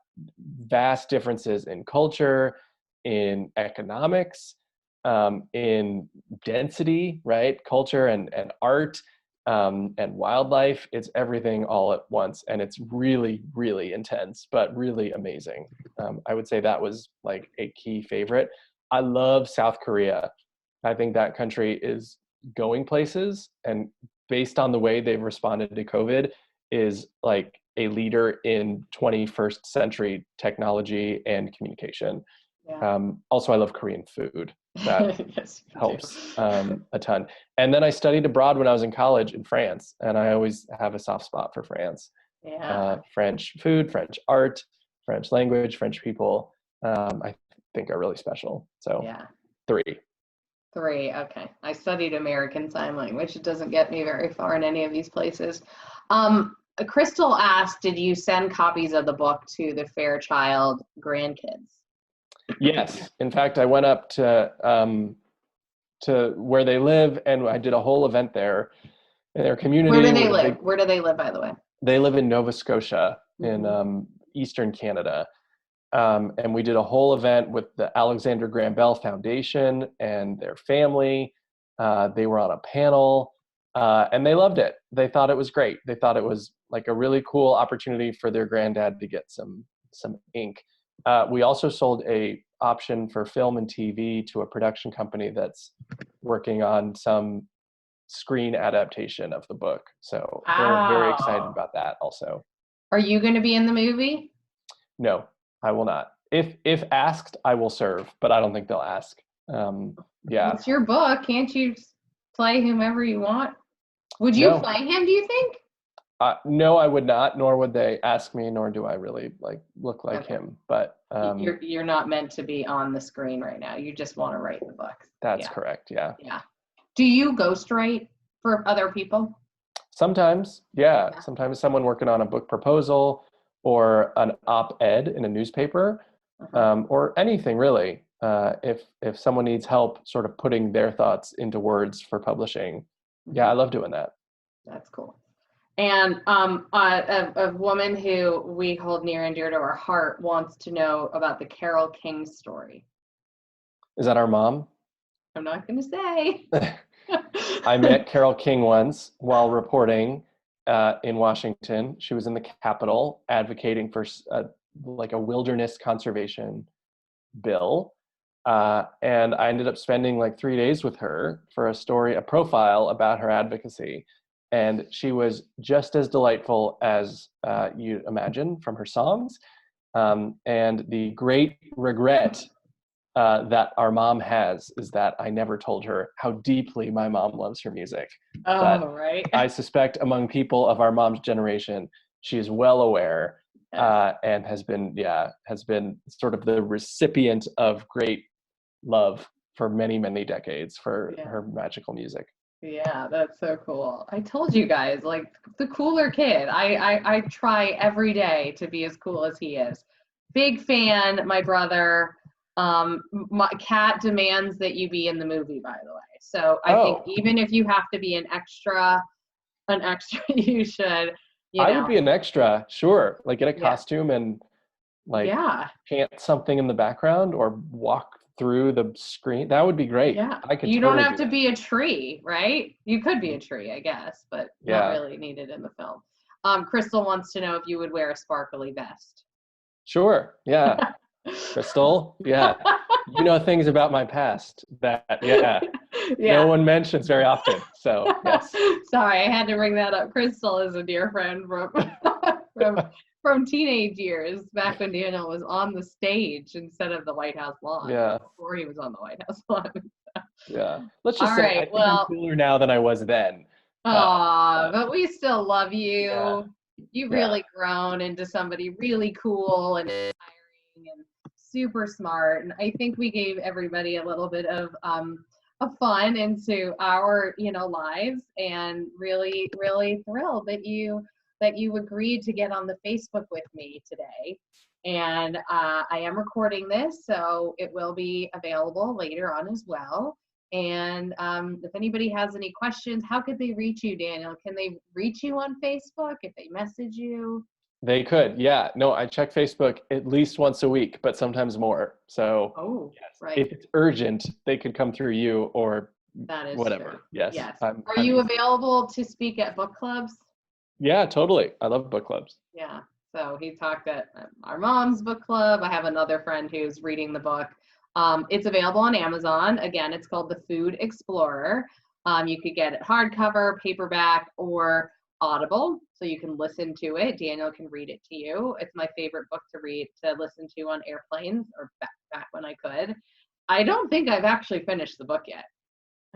B: vast differences in culture, in economics, in density, right? Culture and art, and wildlife. It's everything all at once. And it's really, really intense, but really amazing. I would say that was like a key favorite. I love South Korea. I think that country is going places, and based on the way they've responded to COVID, is like a leader in 21st century technology and communication.
A: Yeah.
B: Also, I love Korean food. That
A: yes,
B: helps a ton. And then I studied abroad when I was in college in France, and I always have a soft spot for France.
A: Yeah.
B: French food, French art, French language, French people, I think are really special. So
A: yeah.
B: 3.
A: Okay. I studied American Sign Language. It doesn't get me very far in any of these places. Crystal asked, did you send copies of the book to the Fairchild grandkids?
B: Yes. In fact, I went up to where they live, and I did a whole event there in their community.
A: Where do they live? Where do they live, by the way?
B: They live in Nova Scotia in Eastern Canada. And we did a whole event with the Alexander Graham Bell Foundation and their family. They were on a panel, and they loved it. They thought it was great. They thought it was like a really cool opportunity for their granddad to get some ink. We also sold a option for film and TV to a production company that's working on some screen adaptation of the book. So they're very excited about that also.
A: Are you going to be in the movie?
B: No, I will not. If asked, I will serve, but I don't think they'll ask. Yeah.
A: It's your book. Can't you play whomever you want? Would you play him, do you think?
B: No, I would not, nor would they ask me, nor do I really look like him. But
A: you're not meant to be on the screen right now. You just want to write the book.
B: That's correct. Yeah.
A: Yeah. Do you ghostwrite for other people?
B: Sometimes, yeah.
A: Yeah.
B: Sometimes someone working on a book proposal or an op-ed in a newspaper,
A: Uh-huh.
B: or anything really. If someone needs help sort of putting their thoughts into words for publishing, yeah, I
A: Mhm.
B: love doing that.
A: That's cool. And a woman who we hold near and dear to our heart wants to know about the Carole King story.
B: Is that our mom?
A: I'm not going to say.
B: I met Carole King once while reporting in Washington. She was in the Capitol advocating for like a wilderness conservation bill. And I ended up spending like 3 days with her for a story, a profile about her advocacy. And she was just as delightful as you'd imagine from her songs. And the great regret that our mom has is that I never told her how deeply my mom loves her music. But
A: Oh, right.
B: I suspect among people of our mom's generation, she is well aware,
A: Yes.
B: and has been sort of the recipient of great love for many, many decades for
A: Yeah.
B: her magical music.
A: Yeah, that's so cool. I told you guys, like the cooler kid. I try every day to be as cool as he is. Big fan, my brother. My cat demands that you be in the movie, by the way. So I think
B: Oh,
A: even if you have to be an extra, you should, you
B: I would
A: know,
B: be an extra, sure. Like get a
A: yeah,
B: costume and like
A: yeah,
B: chant something in the background or walk through the screen. That would be great.
A: yeah.
B: I could
A: You don't
B: totally
A: have
B: do
A: to
B: that.
A: be a tree, right? You could be a tree, I guess, but not
B: Yeah,
A: really needed in the film. Crystal wants to know if you would wear a sparkly vest.
B: sure. Yeah. Crystal, yeah. You know things about my past that, yeah, no
A: Yeah.
B: one mentions very often. So, yes.
A: Sorry, I had to bring that up. Crystal is a dear friend from from teenage years, back when Daniel was on the stage instead of the White House lawn, or
B: Yeah.
A: before he was on the White House lawn.
B: Yeah. Let's
A: All
B: just say I
A: right.
B: think I'm
A: Well,
B: cooler now than I was then. Uh, but
A: but we still love
B: yeah,
A: you. You've
B: yeah.
A: really grown into somebody really cool and inspiring and super smart. And I think we gave everybody a little bit of fun into our, lives, and really, really thrilled that you agreed to get on the Facebook with me today. And I am recording this, so it will be available later on as well. And if anybody has any questions, how could they reach you, Daniel? Can they reach you on Facebook if they message you?
B: They could. Yeah. No, I check Facebook at least once a week, but sometimes more. So,
A: Oh,
B: yes,
A: right.
B: if it's urgent, they could come through you or
A: That is true.
B: whatever. Yes,
A: Yes.
B: I'm
A: Are
B: I'm
A: you
B: easy.
A: available to speak at book clubs?
B: Yeah, totally. I love book clubs.
A: Yeah. So he talked at our mom's book club. I have another friend who's reading the book. It's available on Amazon. Again, it's called The Food Explorer. You could get it hardcover, paperback, or Audible, so you can listen to it. Daniel can read it to you. It's my favorite book to listen to on airplanes, or back when I could. I don't think I've actually finished the book yet.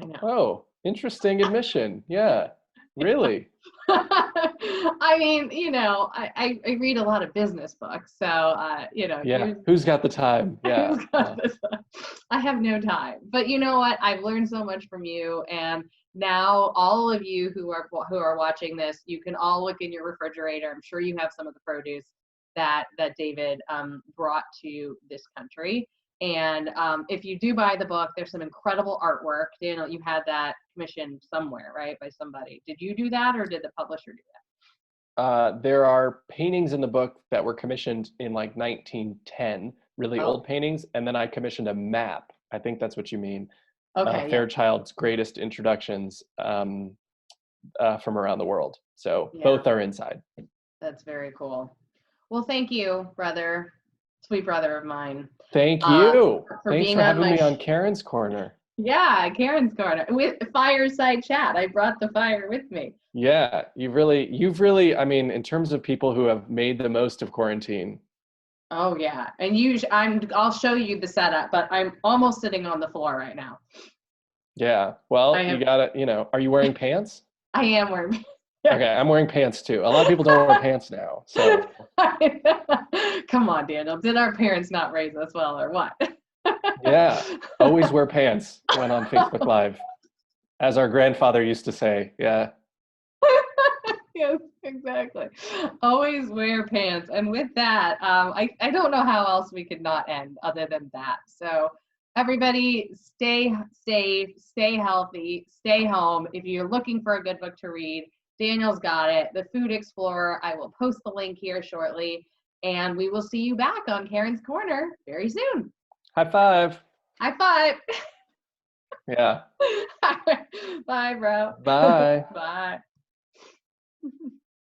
A: I know.
B: Oh, interesting admission. Yeah. Really?
A: I mean, I read a lot of business books, so
B: Yeah. Who's got the time? Yeah.
A: who's got this? I have no time. But you know what? I've learned so much from you, and now all of you who are watching this, you can all look in your refrigerator. I'm sure you have some of the produce that David brought to this country. And if you do buy the book, there's some incredible artwork. Daniel, you had that commissioned somewhere, right, by somebody. Did you do that, or did the publisher do
B: There are paintings in the book that were commissioned in like 1910, really
A: that? Oh,
B: old paintings, and then I commissioned a map. I think that's what you mean.
A: okay, yeah,
B: Fairchild's greatest introductions from around the world. So
A: yeah,
B: both are inside.
A: that's very cool. Well, thank you, brother, sweet brother of mine,
B: Thank
A: uh,
B: you.
A: for
B: Thanks
A: being
B: for
A: on
B: having
A: my
B: me on Karen's Corner.
A: yeah, Karen's Corner with Fireside Chat. I brought the fire with me.
B: Yeah, you've really, I mean, in terms of people who have made the most of quarantine.
A: Oh yeah, and I'll show you the setup, but I'm almost sitting on the floor right now.
B: Yeah,
A: I
B: well, you
A: am
B: gotta, are you wearing pants?
A: I am wearing.
B: Okay, I'm wearing pants too. A lot of people don't wear pants now. So,
A: Come on, Daniel. Did our parents not raise us well, or what?
B: yeah, always wear pants when on Facebook Live, as our grandfather used to say. Yeah.
A: Yes, exactly. Always wear pants. And with that, I don't know how else we could not end other than that. So everybody stay safe, stay healthy, stay home. If you're looking for a good book to read, Daniel's got it. The Food Explorer. I will post the link here shortly. And we will see you back on Karen's Corner very soon.
B: High five.
A: High five.
B: Yeah.
A: Bye, bro.
B: Bye.
A: Bye.